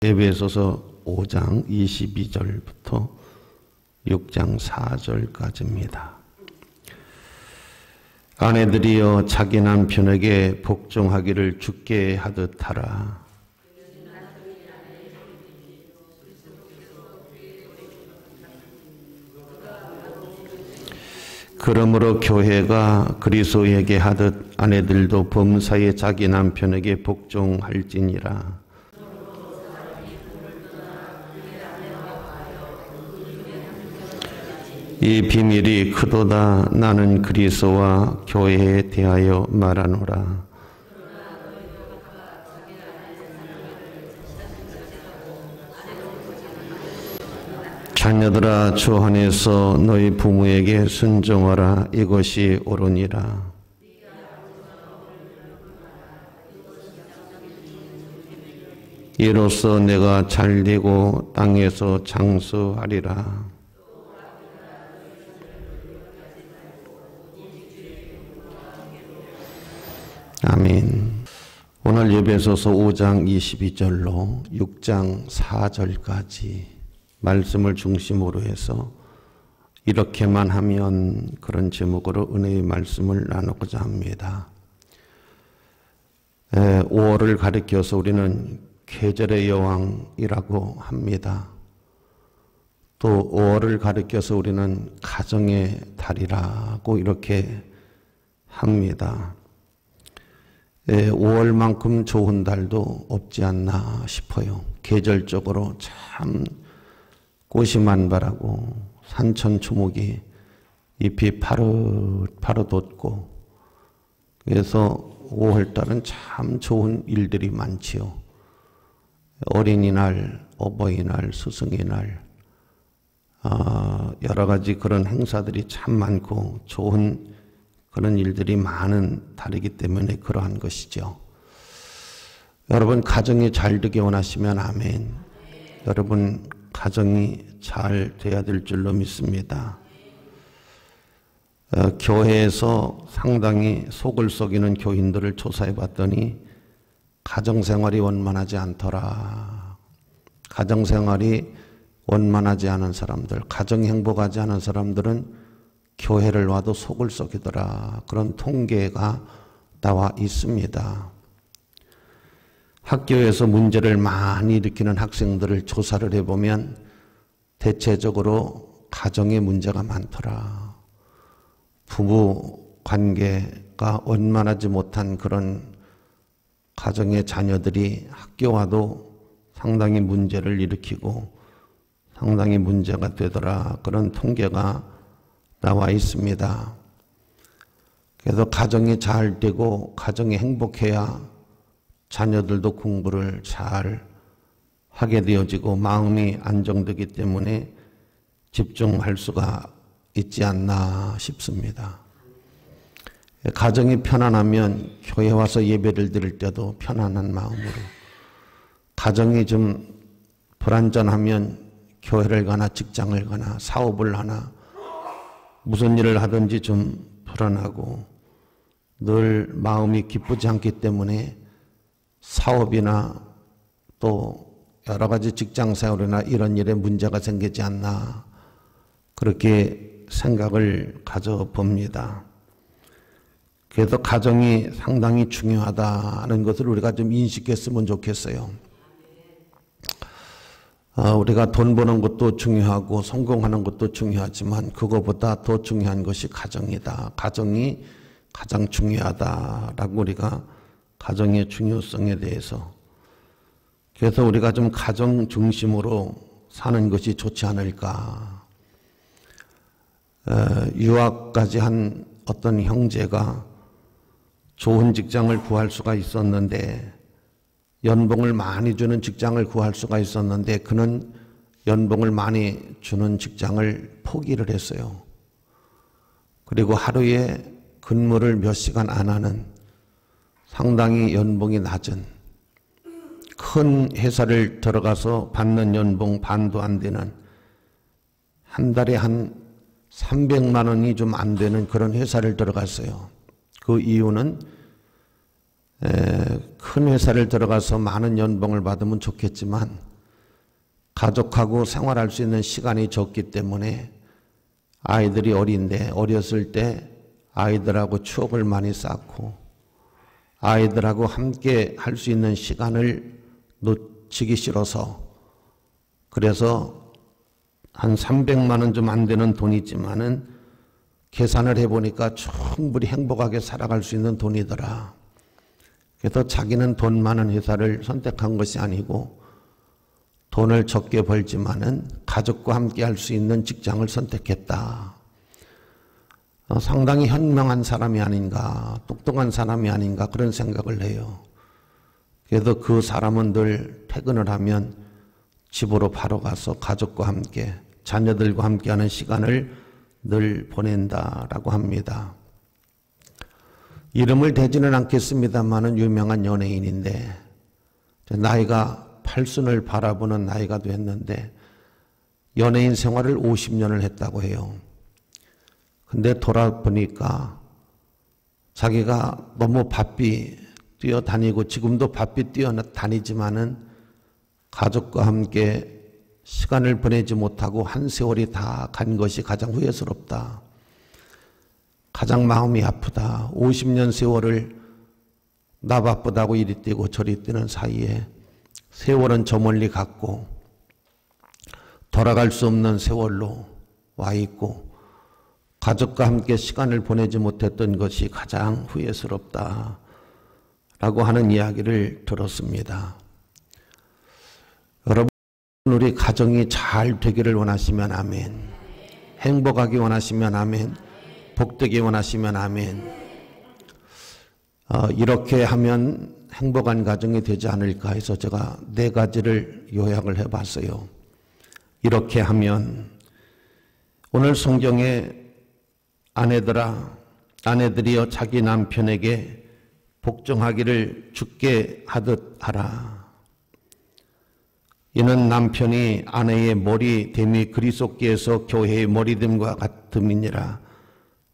에베소서 5장 22절부터 6장 4절까지입니다. 아내들이여 자기 남편에게 복종하기를 주께 하듯 하라. 그러므로 교회가 그리스도에게 하듯 아내들도 범사에 자기 남편에게 복종할지니라. 이 비밀이 크도다. 나는 그리스도와 교회에 대하여 말하노라. 자녀들아, 주 안에서 너희 부모에게 순종하라. 이것이 옳으니라. 이로써 내가 잘되고 땅에서 장수하리라. 아멘. 오늘 에베소서 5장 22절로 6장 4절까지 말씀을 중심으로 해서 이렇게만 하면 그런 제목으로 은혜의 말씀을 나누고자 합니다. 5월을 가리켜서 우리는 계절의 여왕이라고 합니다. 또 5월을 가리켜서 우리는 가정의 달이라고 이렇게 합니다. 5월만큼 좋은 달도 없지 않나 싶어요. 계절적으로 참 꽃이 만발하고 산천초목이 잎이 파릇파릇 돋고, 그래서 5월달은 참 좋은 일들이 많지요. 어린이날, 어버이날, 스승의날, 여러 가지 그런 행사들이 참 많고 좋은 그런 일들이 많은 달이기 때문에 그러한 것이죠. 여러분 가정이 잘 되기 원하시면 아멘. 여러분 가정이 잘 돼야 될 줄로 믿습니다. 교회에서 상당히 속을 썩이는 교인들을 조사해 봤더니 가정생활이 원만하지 않더라. 가정생활이 원만하지 않은 사람들, 가정이 행복하지 않은 사람들은 교회를 와도 속을 썩이더라. 그런 통계가 나와 있습니다. 학교에서 문제를 많이 일으키는 학생들을 조사를 해보면 대체적으로 가정에 문제가 많더라. 부부 관계가 원만하지 못한 그런 가정의 자녀들이 학교 와도 상당히 문제를 일으키고 상당히 문제가 되더라. 그런 통계가 나와 있습니다. 그래서 가정이 잘 되고 가정이 행복해야 자녀들도 공부를 잘 하게 되어지고 마음이 안정되기 때문에 집중할 수가 있지 않나 싶습니다. 가정이 편안하면 교회 와서 예배를 드릴 때도 편안한 마음으로, 가정이 좀 불안전하면 교회를 가나 직장을 가나 사업을 하나 무슨 일을 하든지 좀 불안하고 늘 마음이 기쁘지 않기 때문에 사업이나 또 여러 가지 직장생활이나 이런 일에 문제가 생기지 않나 그렇게 생각을 가져봅니다. 그래서 가정이 상당히 중요하다는 것을 우리가 좀 인식했으면 좋겠어요. 우리가 돈 버는 것도 중요하고 성공하는 것도 중요하지만 그거보다 더 중요한 것이 가정이다. 가정이 가장 중요하다라고 우리가 가정의 중요성에 대해서, 그래서 우리가 좀 가정 중심으로 사는 것이 좋지 않을까. 유학까지 한 어떤 형제가 좋은 직장을 구할 수가 있었는데, 연봉을 많이 주는 직장을 구할 수가 있었는데 그는 연봉을 많이 주는 직장을 포기를 했어요. 그리고 하루에 근무를 몇 시간 안 하는 상당히 연봉이 낮은 큰 회사를 들어가서 받는 연봉 반도 안 되는, 한 달에 한 300만 원이 좀 안 되는 그런 회사를 들어갔어요. 그 이유는 큰 회사를 들어가서 많은 연봉을 받으면 좋겠지만 가족하고 생활할 수 있는 시간이 적기 때문에 아이들이 어린데 어렸을 때 아이들하고 추억을 많이 쌓고 아이들하고 함께 할 수 있는 시간을 놓치기 싫어서 그래서 한 300만 원 좀 안 되는 돈이지만은 계산을 해보니까 충분히 행복하게 살아갈 수 있는 돈이더라. 그래서 자기는 돈 많은 회사를 선택한 것이 아니고 돈을 적게 벌지만은 가족과 함께 할 수 있는 직장을 선택했다. 상당히 현명한 사람이 아닌가, 똑똑한 사람이 아닌가 그런 생각을 해요. 그래서 그 사람은 늘 퇴근을 하면 집으로 바로 가서 가족과 함께 자녀들과 함께하는 시간을 늘 보낸다라고 합니다. 이름을 대지는 않겠습니다만은 유명한 연예인인데 나이가 팔순을 바라보는 나이가 됐는데 연예인 생활을 50년을 했다고 해요. 근데 돌아보니까 자기가 너무 바삐 뛰어다니고 지금도 바삐 뛰어다니지만은 가족과 함께 시간을 보내지 못하고 한 세월이 다 간 것이 가장 후회스럽다. 가장 마음이 아프다. 50년 세월을 나 바쁘다고 이리 뛰고 저리 뛰는 사이에 세월은 저 멀리 갔고 돌아갈 수 없는 세월로 와 있고 가족과 함께 시간을 보내지 못했던 것이 가장 후회스럽다 라고 하는 이야기를 들었습니다. 여러분, 우리 가정이 잘 되기를 원하시면 아멘. 행복하기 원하시면 아멘. 복되기 원하시면 아멘. 이렇게 하면 행복한 가정이 되지 않을까 해서 제가 4가지를 요약을 해봤어요. 이렇게 하면 오늘 성경에 아내들이여 자기 남편에게 복종하기를 주께 하듯 하라. 이는 남편이 아내의 머리됨이 그리스도께서 교회의 머리됨과 같음이니라.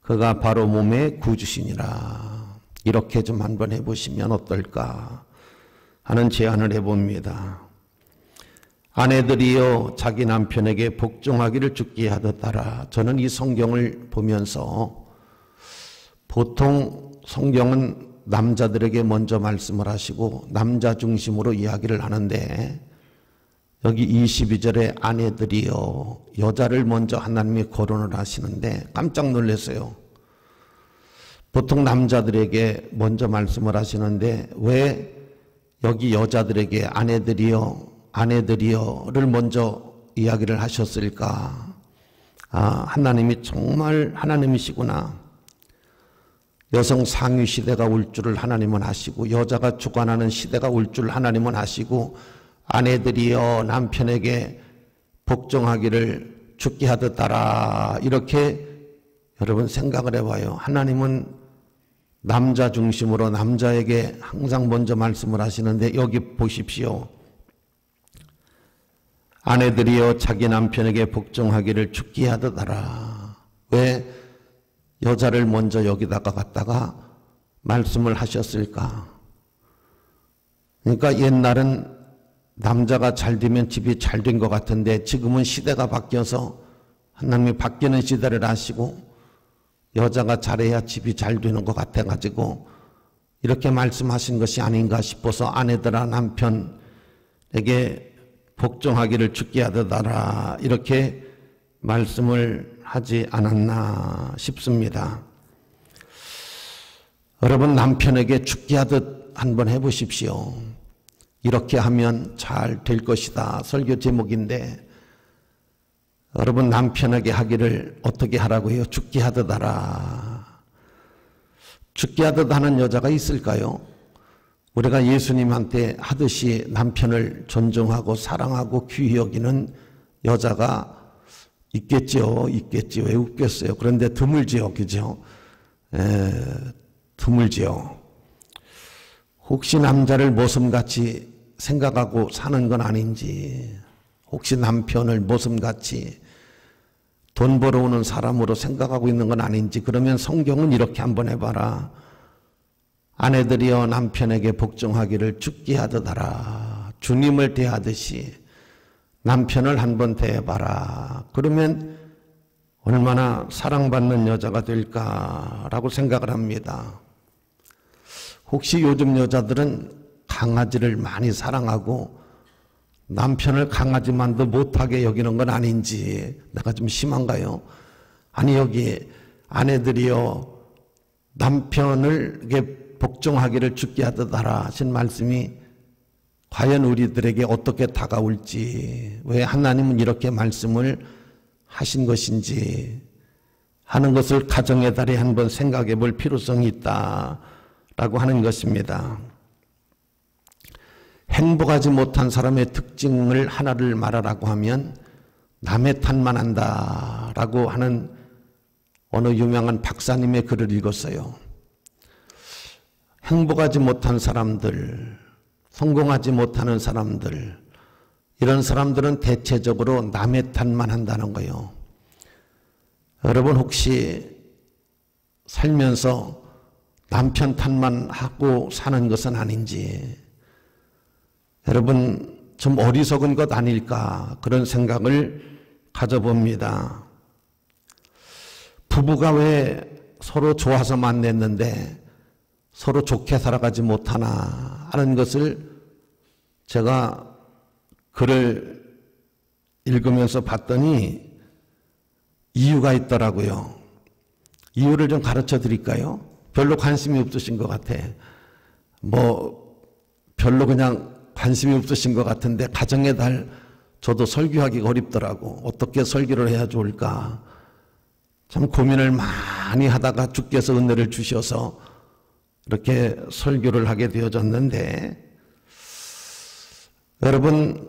그가 바로 몸의 구주시니라. 이렇게 좀 한번 해보시면 어떨까 하는 제안을 해봅니다. 아내들이여 자기 남편에게 복종하기를 주께 하듯 하라. 저는 이 성경을 보면서 보통 성경은 남자들에게 먼저 말씀을 하시고 남자 중심으로 이야기를 하는데 여기 22절에 아내들이여 여자를 먼저 하나님이 거론을 하시는데 깜짝 놀랐어요. 보통 남자들에게 먼저 말씀을 하시는데 왜 여기 여자들에게 아내들이여를 먼저 이야기를 하셨을까? 하나님이 정말 하나님이시구나. 여성 상위 시대가 올 줄을 하나님은 아시고 여자가 주관하는 시대가 올 줄 하나님은 아시고 아내들이여 남편에게 복종하기를 주께 하듯 하라. 이렇게 여러분 생각을 해봐요. 하나님은 남자 중심으로 남자에게 항상 먼저 말씀을 하시는데 여기 보십시오. 아내들이여 자기 남편에게 복종하기를 주께 하듯 하라. 왜 여자를 먼저 여기다가 갖다가 말씀을 하셨을까? 그러니까 옛날은 남자가 잘 되면 집이 잘 된 것 같은데 지금은 시대가 바뀌어서 하나님이 바뀌는 시대를 아시고 여자가 잘해야 집이 잘 되는 것 같아가지고 이렇게 말씀하신 것이 아닌가 싶어서 아내들아 남편에게 복종하기를 주께 하듯 하라 이렇게 말씀을 하지 않았나 싶습니다. 여러분 남편에게 주께 하듯 한번 해보십시오. 이렇게 하면 잘 될 것이다. 설교 제목인데 여러분 남편에게 하기를 어떻게 하라고요? 주께 하듯 하라. 주께 하듯 하는 여자가 있을까요? 우리가 예수님한테 하듯이 남편을 존중하고 사랑하고 귀히 여기는 여자가 있겠죠. 왜 없겠어요. 그런데 드물지요. 그죠? 드물지요. 혹시 남자를 모섬같이 생각하고 사는 건 아닌지, 혹시 남편을 모섬같이 돈 벌어오는 사람으로 생각하고 있는 건 아닌지, 그러면 성경은 이렇게 한번 해봐라. 아내들이여 남편에게 복종하기를 주께 하듯 하라. 주님을 대하듯이 남편을 한번 대해봐라. 그러면 얼마나 사랑받는 여자가 될까라고 생각을 합니다. 혹시 요즘 여자들은 강아지를 많이 사랑하고 남편을 강아지만도 못하게 여기는 건 아닌지 내가 좀 심한가요? 아니 여기 아내들이요 남편을 복종하기를 죽게 하듯 하라 하신 말씀이 과연 우리들에게 어떻게 다가올지, 왜 하나님은 이렇게 말씀을 하신 것인지 하는 것을 가정의 달에 한번 생각해 볼 필요성이 있다라고 하는 것입니다. 행복하지 못한 사람의 특징을 하나를 말하라고 하면 남의 탓만 한다라고 하는 어느 유명한 박사님의 글을 읽었어요. 행복하지 못한 사람들, 성공하지 못하는 사람들, 이런 사람들은 대체적으로 남의 탓만 한다는 거예요. 여러분 혹시 살면서 남편 탓만 하고 사는 것은 아닌지, 여러분 좀 어리석은 것 아닐까 그런 생각을 가져봅니다. 부부가 왜 서로 좋아서 만났는데 서로 좋게 살아가지 못하나 하는 것을 제가 글을 읽으면서 봤더니 이유가 있더라고요. 이유를 좀 가르쳐 드릴까요? 별로 관심이 없으신 것 같아. 별로 그냥 관심이 없으신 것 같은데 가정의 달 저도 설교하기가 어렵더라고. 어떻게 설교를 해야 좋을까 참 고민을 많이 하다가 주께서 은혜를 주셔서 이렇게 설교를 하게 되어졌는데, 여러분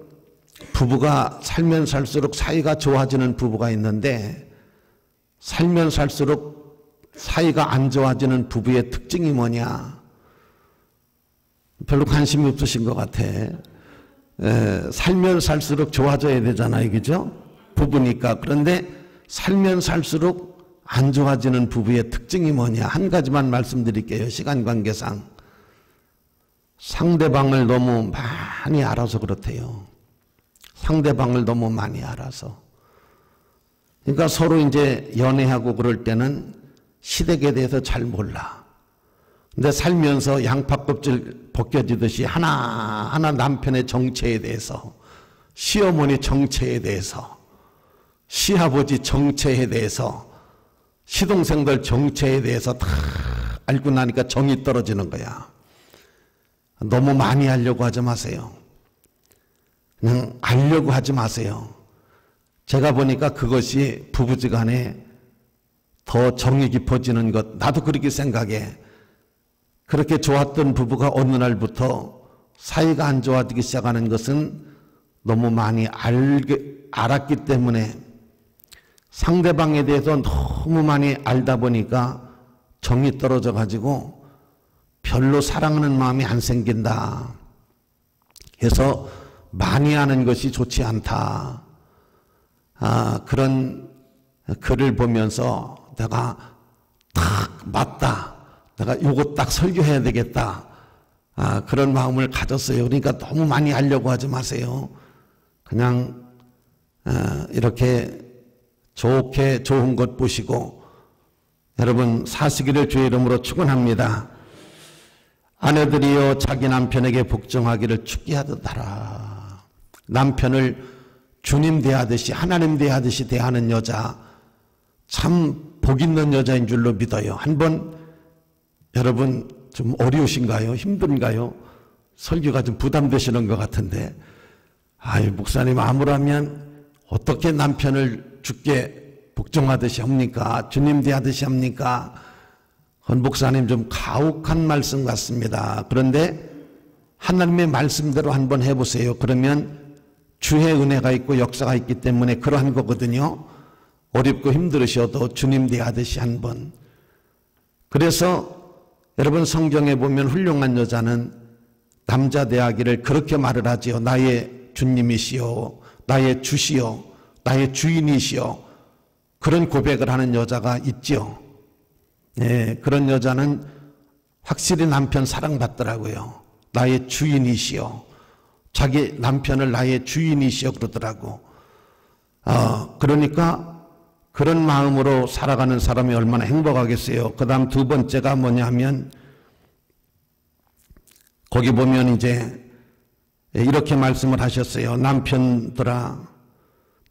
부부가 살면 살수록 사이가 좋아지는 부부가 있는데 살면 살수록 사이가 안 좋아지는 부부의 특징이 뭐냐? 별로 관심이 없으신 것 같아. 살면 살수록 좋아져야 되잖아요, 그죠? 부부니까. 그런데 살면 살수록 안 좋아지는 부부의 특징이 뭐냐? 한 가지만 말씀드릴게요. 시간 관계상. 상대방을 너무 많이 알아서 그렇대요. 상대방을 너무 많이 알아서. 그러니까 서로 이제 연애하고 그럴 때는 시댁에 대해서 잘 몰라. 근데 살면서 양파 껍질 벗겨지듯이 하나하나 남편의 정체에 대해서, 시어머니 정체에 대해서, 시아버지 정체에 대해서, 시동생들 정체에 대해서 다 알고 나니까 정이 떨어지는 거야. 너무 많이 알려고 하지 마세요. 그냥 알려고 하지 마세요. 제가 보니까 그것이 부부지간에 더 정이 깊어지는 것, 나도 그렇게 생각해. 그렇게 좋았던 부부가 어느 날부터 사이가 안 좋아지기 시작하는 것은 너무 많이 알았기 때문에, 상대방에 대해서 너무 많이 알다 보니까 정이 떨어져 가지고 별로 사랑하는 마음이 안 생긴다. 그래서 많이 아는 것이 좋지 않다. 그런 글을 보면서 내가 딱 맞다. 내가 요거 딱 설교해야 되겠다. 그런 마음을 가졌어요. 그러니까 너무 많이 알려고 하지 마세요. 그냥 이렇게 좋게 좋은 것 보시고 여러분 사시기를 주의 이름으로 축원합니다. 아내들이여 자기 남편에게 복종하기를 죽게 하듯 하라. 남편을 주님 대하듯이 하나님 대하듯이 대하는 여자, 참 복 있는 여자인 줄로 믿어요. 한번 여러분 좀 어려우신가요? 힘든가요? 설교가 좀 부담되시는 것 같은데, 목사님 아무라면 어떻게 남편을 주께 복종하듯이 합니까? 주님 대하듯이 합니까? 그건 목사님 좀 가혹한 말씀 같습니다. 그런데 하나님의 말씀대로 한번 해보세요. 그러면 주의 은혜가 있고 역사가 있기 때문에 그러한 거거든요. 어렵고 힘들으셔도 주님 대하듯이 한번. 그래서 여러분 성경에 보면 훌륭한 여자는 남자 대하기를 그렇게 말을 하지요. 나의 주님이시여, 나의 주시여, 나의 주인이시여. 그런 고백을 하는 여자가 있죠. 그런 여자는 확실히 남편 사랑받더라고요. 나의 주인이시여, 자기 남편을 나의 주인이시여 그러더라고. 그러니까 그런 마음으로 살아가는 사람이 얼마나 행복하겠어요. 그 다음 두 번째가 뭐냐 하면, 거기 보면 이제 이렇게 말씀을 하셨어요. 남편들아,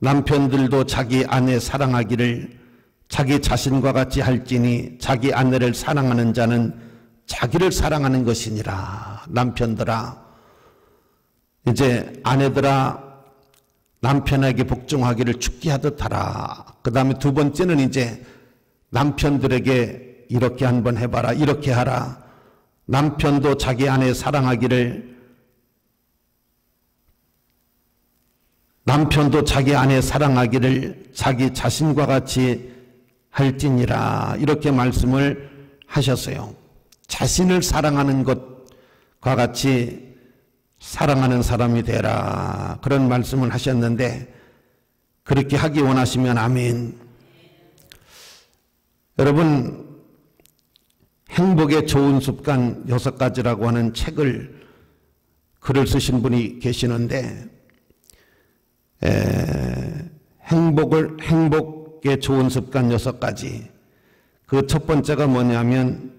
남편들도 자기 아내 사랑하기를 자기 자신과 같이 할지니 자기 아내를 사랑하는 자는 자기를 사랑하는 것이니라. 남편들아, 이제 아내들아 남편에게 복종하기를 죽게 하듯 하라. 그 다음에 두 번째는 이제 남편들에게 이렇게 한번 해봐라, 이렇게 하라. 남편도 자기 아내 사랑하기를, 남편도 자기 아내 사랑하기를 자기 자신과 같이 할지니라. 이렇게 말씀을 하셨어요. 자신을 사랑하는 것과 같이 사랑하는 사람이 되라. 그런 말씀을 하셨는데, 그렇게 하기 원하시면 아멘. 여러분, 행복의 좋은 습관 6가지라고 하는 글을 쓰신 분이 계시는데, 행복의 좋은 습관 6가지. 그 첫 번째가 뭐냐면,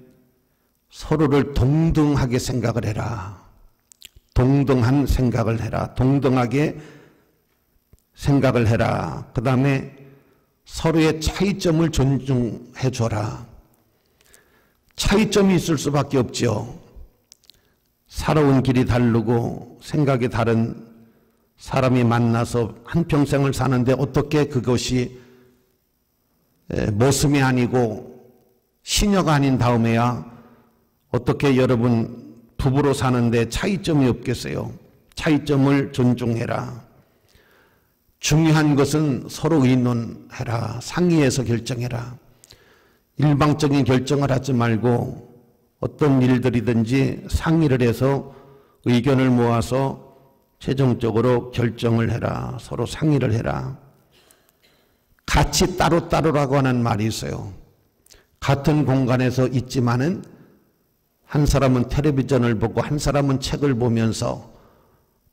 서로를 동등하게 생각을 해라. 동등한 생각을 해라. 동등하게 생각을 해라. 그 다음에 서로의 차이점을 존중해 줘라. 차이점이 있을 수밖에 없죠. 살아온 길이 다르고 생각이 다른 사람이 만나서 한평생을 사는데 어떻게 그것이 모습이 아니고 시녀가 아닌 다음에야 어떻게 여러분 부부로 사는데 차이점이 없겠어요. 차이점을 존중해라. 중요한 것은 서로 의논해라. 상의해서 결정해라. 일방적인 결정을 하지 말고 어떤 일들이든지 상의를 해서 의견을 모아서 최종적으로 결정을 해라. 서로 상의를 해라. 같이 따로따로라고 하는 말이 있어요. 같은 공간에서 있지만은 한 사람은 텔레비전을 보고 한 사람은 책을 보면서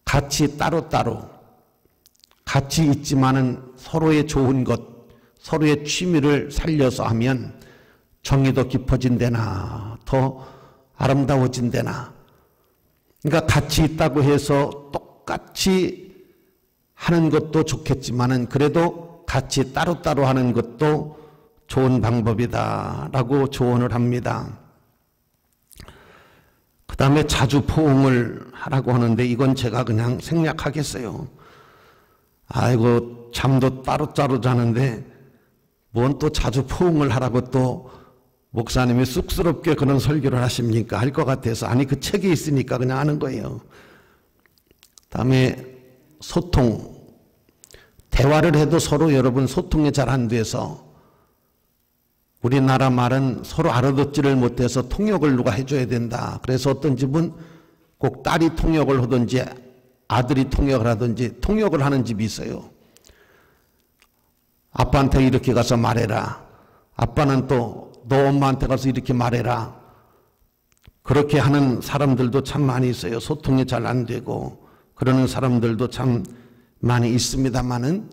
같이 따로따로 같이 있지만은 서로의 좋은 것, 서로의 취미를 살려서 하면 정이 더 깊어진대나 더 아름다워진대나. 그러니까 같이 있다고 해서 똑같이 하는 것도 좋겠지만은 그래도 같이 따로따로 하는 것도 좋은 방법이다라고 조언을 합니다. 그 다음에 자주 포옹을 하라고 하는데 이건 제가 그냥 생략하겠어요. 아이고 잠도 따로따로 자는데 뭔 또 자주 포옹을 하라고 또 목사님이 쑥스럽게 그런 설교를 하십니까? 할 것 같아서 아니 그 책에 있으니까 그냥 하는 거예요. 그 다음에 소통. 대화를 해도 서로 여러분 소통이 잘 안 돼서 우리나라 말은 서로 알아듣지를 못해서 통역을 누가 해줘야 된다. 그래서 어떤 집은 꼭 딸이 통역을 하든지 아들이 통역을 하든지 통역을 하는 집이 있어요. 아빠한테 이렇게 가서 말해라. 아빠는 또 너 엄마한테 가서 이렇게 말해라. 그렇게 하는 사람들도 참 많이 있어요. 소통이 잘 안 되고 그러는 사람들도 참 많이 있습니다만은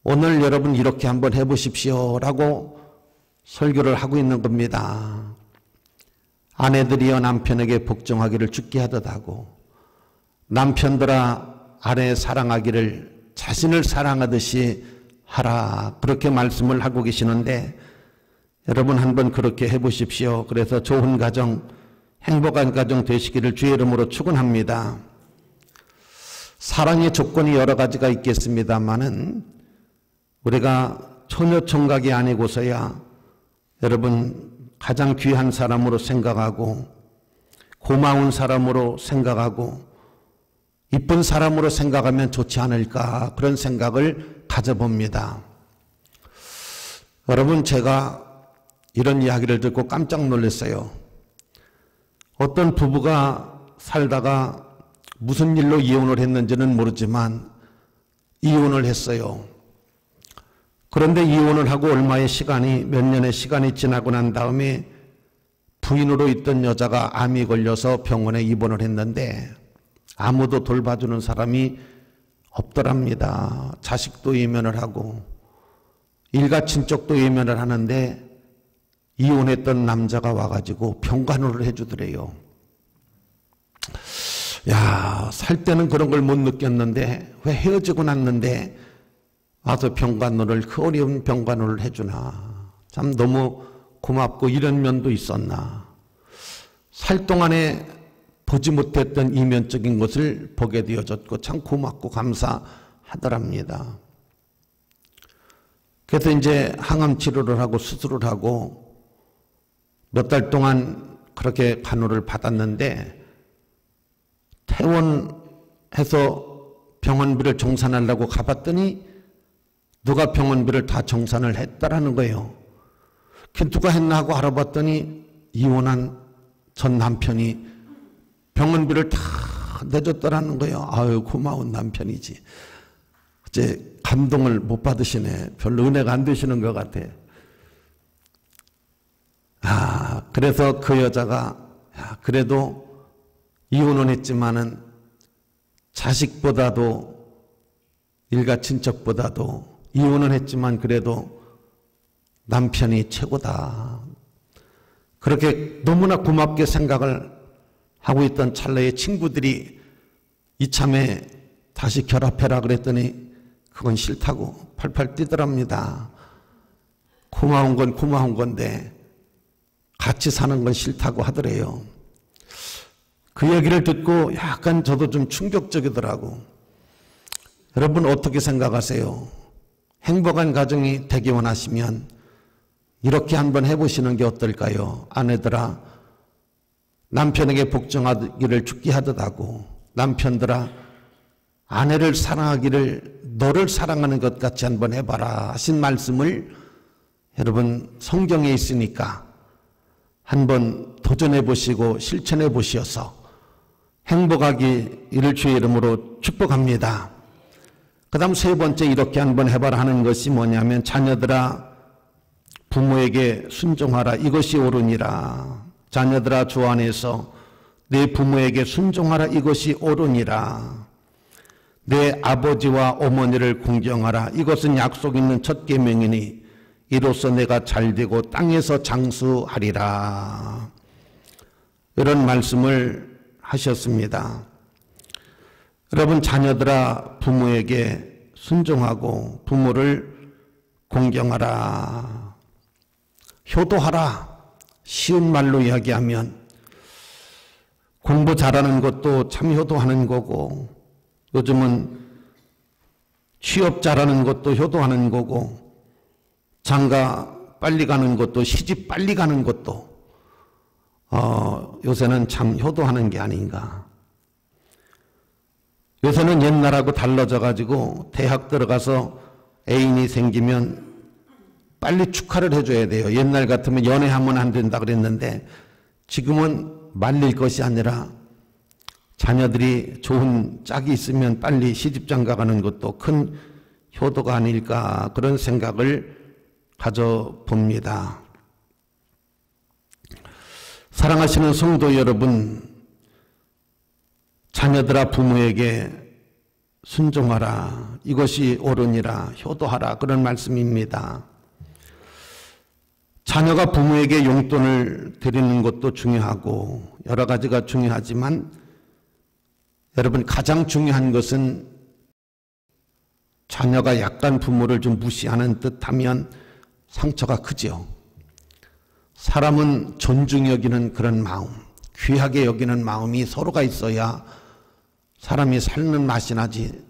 오늘 여러분 이렇게 한번 해보십시오 라고 설교를 하고 있는 겁니다. 아내들이여 남편에게 복종하기를 죽게 하듯 하고 남편들아 아내 사랑하기를 자신을 사랑하듯이 하라. 그렇게 말씀을 하고 계시는데 여러분 한번 그렇게 해보십시오. 그래서 좋은 가정, 행복한 가정 되시기를 주의 이름으로 축원합니다. 사랑의 조건이 여러 가지가 있겠습니다만은 우리가 처녀총각이 아니고서야 여러분 가장 귀한 사람으로 생각하고 고마운 사람으로 생각하고 이쁜 사람으로 생각하면 좋지 않을까 그런 생각을 가져봅니다. 여러분 제가 이런 이야기를 듣고 깜짝 놀랐어요. 어떤 부부가 살다가 무슨 일로 이혼을 했는지는 모르지만 이혼을 했어요. 그런데 이혼을 하고 얼마의 시간이 몇 년의 시간이 지나고 난 다음에 부인으로 있던 여자가 암이 걸려서 병원에 입원을 했는데 아무도 돌봐주는 사람이 없더랍니다. 자식도 외면을 하고 일가 친척도 외면을 하는데 이혼했던 남자가 와가지고 병간호를 해주더래요. 야, 살 때는 그런 걸 못 느꼈는데 왜 헤어지고 났는데 와서 병간호를, 그 어려운 병간호를 해주나. 참 너무 고맙고 이런 면도 있었나. 살 동안에 보지 못했던 이면적인 것을 보게 되어졌고 참 고맙고 감사하더랍니다. 그래서 이제 항암 치료를 하고 수술을 하고 몇 달 동안 그렇게 간호를 받았는데 퇴원해서 병원비를 정산하려고 가봤더니 누가 병원비를 다 정산을 했다라는 거예요. 그 누가 했나 하고 알아봤더니 이혼한 전 남편이 병원비를 다 내줬더라는 거예요. 아유, 고마운 남편이지. 이제 감동을 못 받으시네. 별로 은혜가 안 되시는 것 같아. 아, 그래서 그 여자가, 야, 그래도 이혼은 했지만은 자식보다도 일가 친척보다도 이혼은 했지만 그래도 남편이 최고다. 그렇게 너무나 고맙게 생각을 하고 있던 찰나에 친구들이 이참에 다시 결합해라 그랬더니 그건 싫다고 팔팔 뛰더랍니다. 고마운 건 고마운 건데 같이 사는 건 싫다고 하더래요. 그 얘기를 듣고 약간 저도 좀 충격적이더라고. 여러분 어떻게 생각하세요? 행복한 가정이 되기 원하시면 이렇게 한번 해보시는 게 어떨까요? 아내들아, 남편에게 복종하기를 죽게 하듯 하고, 남편들아, 아내를 사랑하기를 너를 사랑하는 것 같이 한번 해봐라 하신 말씀을 여러분 성경에 있으니까 한번 도전해 보시고 실천해 보시어서 행복하기를 주의 이름으로 축복합니다. 그 다음 세 번째 이렇게 한번 해봐라 하는 것이 뭐냐면 자녀들아 부모에게 순종하라 이것이 옳으니라. 자녀들아 주 안에서 내 부모에게 순종하라 이것이 옳으니라. 내 아버지와 어머니를 공경하라 이것은 약속 있는 첫 계명이니 이로써 내가 잘되고 땅에서 장수하리라. 이런 말씀을 하셨습니다. 여러분 자녀들아 부모에게 순종하고 부모를 공경하라. 효도하라. 쉬운 말로 이야기하면 공부 잘하는 것도 참 효도하는 거고 요즘은 취업 잘하는 것도 효도하는 거고 장가 빨리 가는 것도 시집 빨리 가는 것도 요새는 참 효도하는 게 아닌가. 요새는 옛날하고 달라져 가지고 대학 들어가서 애인이 생기면 빨리 축하를 해줘야 돼요. 옛날 같으면 연애하면 안 된다 그랬는데 지금은 말릴 것이 아니라 자녀들이 좋은 짝이 있으면 빨리 시집장가 가는 것도 큰 효도가 아닐까 그런 생각을 가져봅니다. 사랑하시는 성도 여러분, 자녀들아 부모에게 순종하라 이것이 옳으니라 효도하라 그런 말씀입니다. 자녀가 부모에게 용돈을 드리는 것도 중요하고 여러 가지가 중요하지만 여러분 가장 중요한 것은 자녀가 약간 부모를 좀 무시하는 듯하면 상처가 크죠. 사람은 존중히 여기는 그런 마음, 귀하게 여기는 마음이 서로가 있어야 사람이 살는 맛이 나지.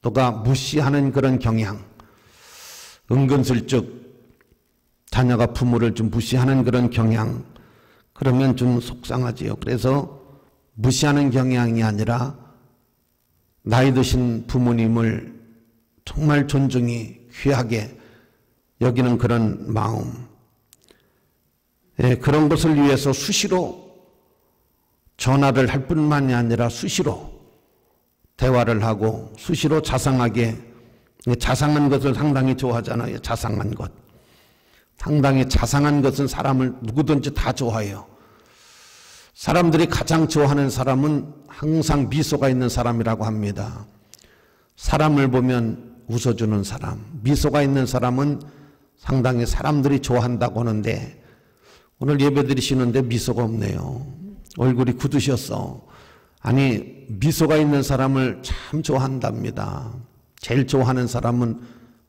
또가 무시하는 그런 경향, 은근슬쩍 자녀가 부모를 좀 무시하는 그런 경향, 그러면 좀 속상하지요. 그래서 무시하는 경향이 아니라 나이 드신 부모님을 정말 존중히 귀하게 여기는 그런 마음, 그런 것을 위해서 수시로 전화를 할 뿐만이 아니라 수시로 대화를 하고 수시로 자상하게, 자상한 것을 상당히 좋아하잖아요. 자상한 것. 상당히 자상한 것은 사람을 누구든지 다 좋아해요. 사람들이 가장 좋아하는 사람은 항상 미소가 있는 사람이라고 합니다. 사람을 보면 웃어주는 사람, 미소가 있는 사람은 상당히 사람들이 좋아한다고 하는데 오늘 예배 드리시는데 미소가 없네요. 얼굴이 굳으셨어. 아니, 미소가 있는 사람을 참 좋아한답니다. 제일 좋아하는 사람은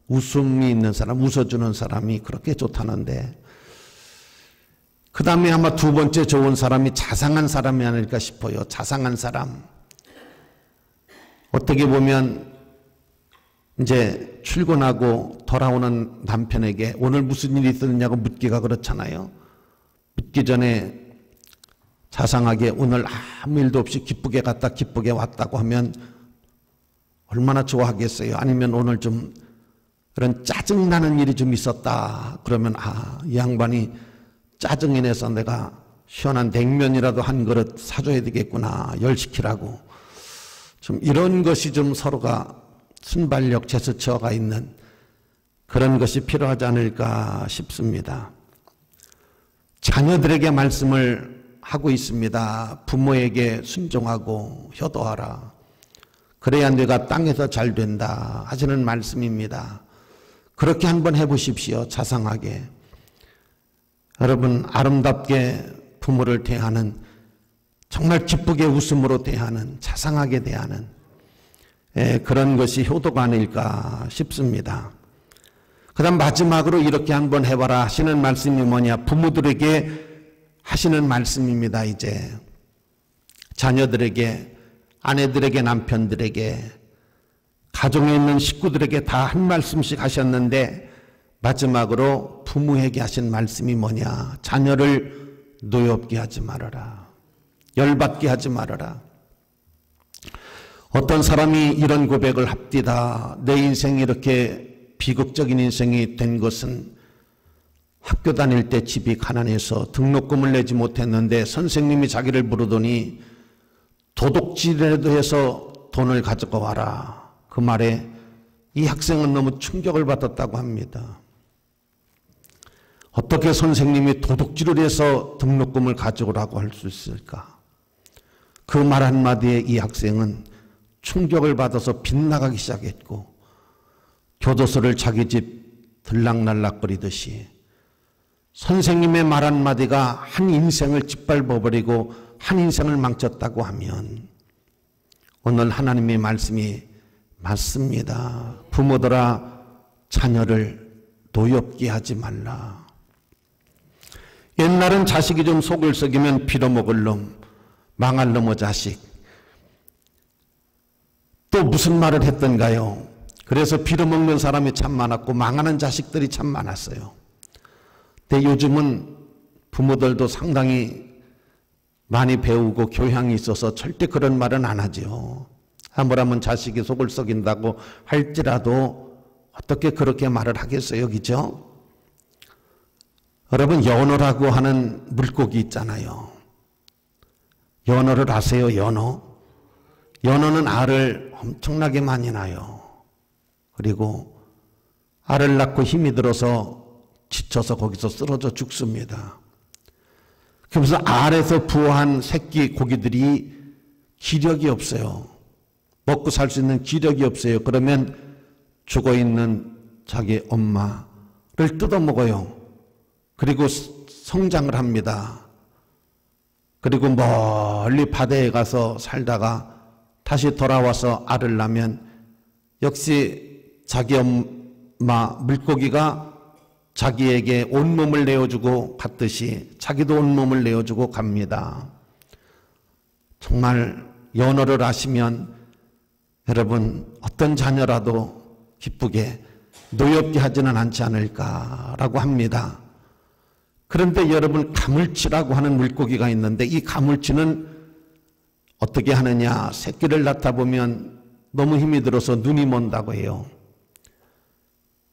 웃음이 있는 사람, 웃어주는 사람이 그렇게 좋다는데, 그 다음에 아마 두 번째 좋은 사람이 자상한 사람이 아닐까 싶어요. 자상한 사람. 어떻게 보면 이제 출근하고 돌아오는 남편에게 오늘 무슨 일이 있었냐고 묻기가 그렇잖아요. 묻기 전에 자상하게 오늘 아무 일도 없이 기쁘게 갔다 기쁘게 왔다고 하면 얼마나 좋아하겠어요. 아니면 오늘 좀 그런 짜증나는 일이 좀 있었다 그러면 이 양반이 짜증이 내서 내가 시원한 냉면이라도 한 그릇 사줘야 되겠구나, 열시키라고. 좀 이런 것이 좀 서로가 순발력, 제스처가 있는 그런 것이 필요하지 않을까 싶습니다. 자녀들에게 말씀을 하고 있습니다. 부모에게 순종하고 효도하라. 그래야 네가 땅에서 잘 된다 하시는 말씀입니다. 그렇게 한번 해보십시오. 자상하게. 여러분, 아름답게 부모를 대하는, 정말 기쁘게 웃음으로 대하는, 자상하게 대하는 그런 것이 효도가 아닐까 싶습니다. 그 다음 마지막으로 이렇게 한번 해봐라 하시는 말씀이 뭐냐, 부모들에게 하시는 말씀입니다. 이제 자녀들에게, 아내들에게, 남편들에게, 가정에 있는 식구들에게 다 한 말씀씩 하셨는데 마지막으로 부모에게 하신 말씀이 뭐냐, 자녀를 노엽게 하지 말아라, 열받게 하지 말아라. 어떤 사람이 이런 고백을 합디다. 내 인생이 이렇게 비극적인 인생이 된 것은 학교 다닐 때 집이 가난해서 등록금을 내지 못했는데 선생님이 자기를 부르더니 도둑질이라도 해서 돈을 가져가 와라. 그 말에 이 학생은 너무 충격을 받았다고 합니다. 어떻게 선생님이 도둑질을 해서 등록금을 가져오라고 할 수 있을까? 그 말 한마디에 이 학생은 충격을 받아서 빗나가기 시작했고 교도소를 자기 집 들락날락거리듯이 선생님의 말 한마디가 한 인생을 짓밟아버리고 한 인생을 망쳤다고 하면 오늘 하나님의 말씀이 맞습니다. 부모들아, 자녀를 노엽게 하지 말라. 옛날은 자식이 좀 속을 썩이면 빌어먹을 놈, 망할 놈의 자식. 또 무슨 말을 했던가요? 그래서 빌어먹는 사람이 참 많았고 망하는 자식들이 참 많았어요. 근데 요즘은 부모들도 상당히 많이 배우고 교양이 있어서 절대 그런 말은 안 하죠. 뭐라면 자식이 속을 썩인다고 할지라도 어떻게 그렇게 말을 하겠어요, 그죠? 여러분, 연어라고 하는 물고기 있잖아요. 연어를 아세요? 연어? 연어는 알을 엄청나게 많이 낳아요. 그리고 알을 낳고 힘이 들어서 지쳐서 거기서 쓰러져 죽습니다. 그래서 알에서 부화한 새끼 고기들이 기력이 없어요. 먹고 살 수 있는 기력이 없어요. 그러면 죽어있는 자기 엄마를 뜯어먹어요. 그리고 성장을 합니다. 그리고 멀리 바다에 가서 살다가 다시 돌아와서 알을 낳으면 역시 자기 엄마 물고기가 자기에게 온몸을 내어주고 갔듯이 자기도 온몸을 내어주고 갑니다. 정말 연어를 아시면 여러분, 어떤 자녀라도 기쁘게 노엽게 하지는 않지 않을까라고 합니다. 그런데 여러분, 가물치라고 하는 물고기가 있는데 이 가물치는 어떻게 하느냐, 새끼를 낳다 보면 너무 힘이 들어서 눈이 먼다고 해요.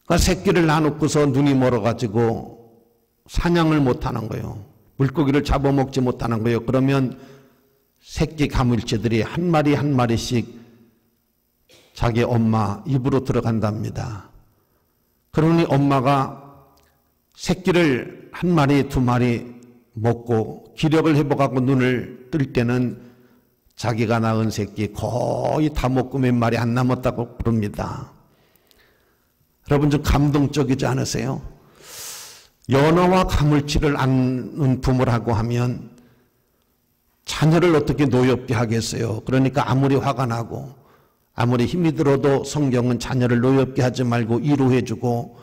그러니까 새끼를 낳아놓고서 눈이 멀어가지고 사냥을 못하는 거예요. 물고기를 잡아먹지 못하는 거예요. 그러면 새끼 가물치들이 한 마리 한 마리씩 자기 엄마 입으로 들어간답니다. 그러니 엄마가 새끼를 한 마리 두 마리 먹고 기력을 회복하고 눈을 뜰 때는 자기가 낳은 새끼 거의 다 먹고 몇 마리 안 남았다고 그럽니다. 여러분 좀 감동적이지 않으세요? 연어와 가물치를 않는 부모라고 하면 자녀를 어떻게 노엽게 하겠어요? 그러니까 아무리 화가 나고 아무리 힘이 들어도 성경은 자녀를 노엽게 하지 말고 위로해주고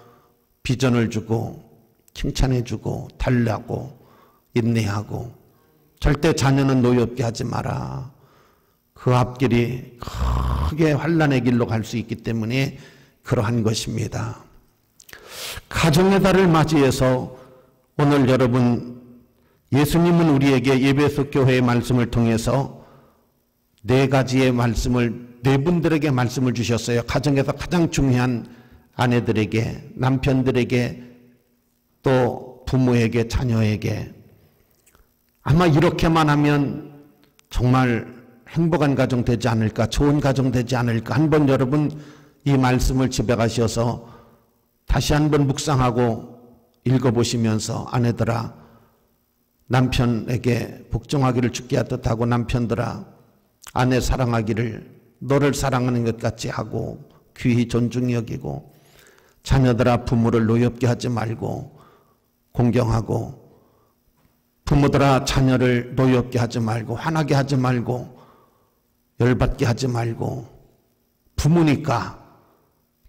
비전을 주고 칭찬해주고 달래고 인내하고 절대 자녀는 노엽게 하지 마라. 그 앞길이 크게 환난의 길로 갈 수 있기 때문에 그러한 것입니다. 가정의 달을 맞이해서 오늘 여러분 예수님은 우리에게 예배소 교회의 말씀을 통해서 네 가지의 말씀을 네 분들에게 말씀을 주셨어요. 가정에서 가장 중요한 아내들에게, 남편들에게, 또 부모에게, 자녀에게. 아마 이렇게만 하면 정말 행복한 가정 되지 않을까, 좋은 가정 되지 않을까. 한번 여러분 이 말씀을 집에 가셔서 다시 한번 묵상하고 읽어보시면서 아내들아, 남편에게 복종하기를 주께 하듯하고 남편들아, 아내 사랑하기를 너를 사랑하는 것 같이 하고 귀히 존중히 여기고, 자녀들아 부모를 노엽게 하지 말고 공경하고, 부모들아 자녀를 노엽게 하지 말고 화나게 하지 말고 열받게 하지 말고, 부모니까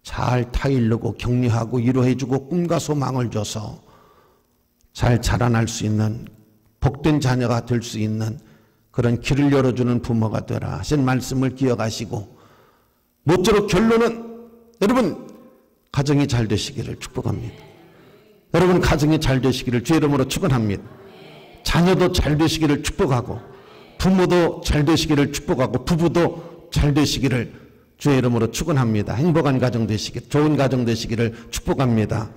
잘 타일르고 격려하고 위로해주고 꿈과 소망을 줘서 잘 자라날 수 있는 복된 자녀가 될 수 있는 그런 길을 열어주는 부모가 되라 하신 말씀을 기억하시고, 모쪼록 결론은 여러분 가정이 잘 되시기를 축복합니다. 여러분 가정이 잘 되시기를 주의 이름으로 축원합니다. 자녀도 잘 되시기를 축복하고, 부모도 잘 되시기를 축복하고, 부부도 잘 되시기를 주의 이름으로 축원합니다. 행복한 가정 되시길, 좋은 가정 되시기를 축복합니다.